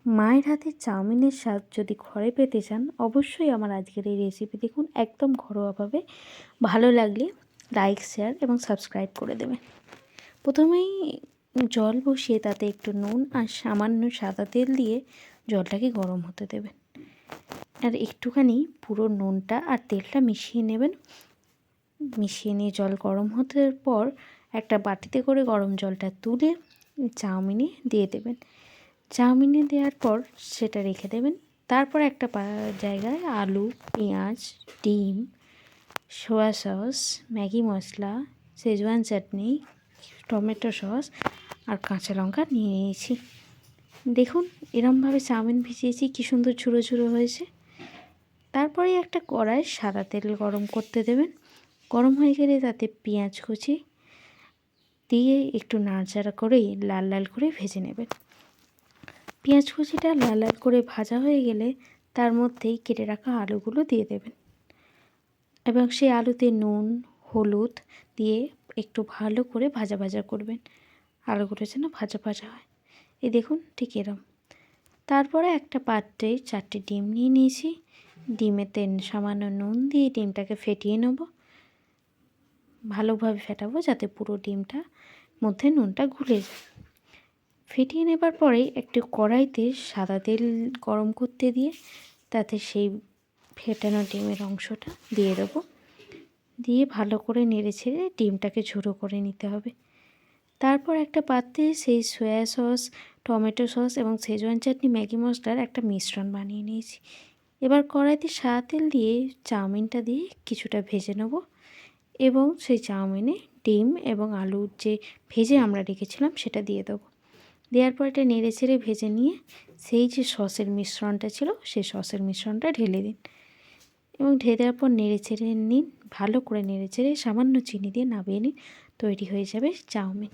মায়ের হাতের চাউমিনের স্বাদ যদি ঘরে পেতে চান, অবশ্যই আমার আজকের এই রেসিপি দেখুন। একদম ঘরোয়াভাবে। ভালো লাগলে লাইক, শেয়ার এবং সাবস্ক্রাইব করে দেবেন। প্রথমেই জল বসিয়ে তাতে একটু নুন আর সামান্য সাদা তেল দিয়ে জলটাকে গরম হতে দেবেন। আর একটুখানি পুরো নুনটা আর তেলটা মিশিয়ে নেবেন। মিশিয়ে নিয়ে জল গরম হতে পর একটা বাটিতে করে গরম জলটা তুলে চাউমিনে দিয়ে দেবেন। চাউমিনে দেওয়ার পর সেটা রেখে দেবেন। তারপর একটা জায়গায় আলু, পেঁয়াজ, ডিম, সোয়া সস, ম্যাগি মশলা, শেজওয়ান চাটনি, টমেটো সস আর কাঁচা লঙ্কা নিয়ে নিয়েছি। দেখুন এরমভাবে চাউমিন ভিজিয়েছি, কী সুন্দর ঝুড়ো ঝুড়ো হয়েছে। তারপরে একটা কড়াই সাদা তেল গরম করতে দেবেন। গরম হয়ে গেলে তাতে পেঁয়াজ কুচি দিয়ে একটু নাড়াচাড়া করেই লাল লাল করে ভেজে নেবেন। পেঁয়াজ কুচিটা লাল লাল করে ভাজা হয়ে গেলে তার মধ্যেই কেটে রাখা আলুগুলো দিয়ে দেবেন এবং সেই আলুতে নুন, হলুদ দিয়ে একটু ভালো করে ভাজা ভাজা করবেন। আলুগুলো যেন ভাজা ভাজা হয়। এই দেখুন ঠিক এরম। তারপরে একটা পাত্রে 4টে ডিম নিয়ে নিয়েছি। ডিমেতে সামান্য নুন দিয়ে ডিমটাকে ফেটিয়ে নেব। ভালোভাবে ফেটাবো যাতে পুরো ডিমটা মধ্যে নুনটা ঘুলে যায়। ফেটিয়ে নেবার পরেই একটু কড়াইতে সাদা তেল গরম করতে দিয়ে তাতে সেই ফেটানো ডিমের অংশটা দিয়ে দেবো। দিয়ে ভালো করে নেড়ে ছেড়ে ডিমটাকে ঝুড়ো করে নিতে হবে। তারপর একটা পাত্রে সেই সয়া সস, টমেটো সস এবং শেজওয়ান চাটনি, ম্যাগি মশলার একটা মিশ্রণ বানিয়ে নিয়েছি। এবার কড়াইতে সাদা তেল দিয়ে চাউমিনটা দিয়ে কিছুটা ভেজে নেব এবং সেই চাউমিনে ডিম এবং আলুর যে ভেজে আমরা রেখেছিলাম সেটা দিয়ে দেবো। দেওয়ার পর এটা নেড়ে চেড়ে ভেজে নিয়ে সেই যে সসের মিশ্রণটা ছিল সেই সসের মিশ্রণটা ঢেলে দিন এবং ঢেলে দেওয়ার পর নেড়ে চেড়ে নিন। ভালো করে নেড়ে চেড়ে সামান্য চিনি দিয়ে নামিয়ে নিন। তৈরি হয়ে যাবে চাউমিন।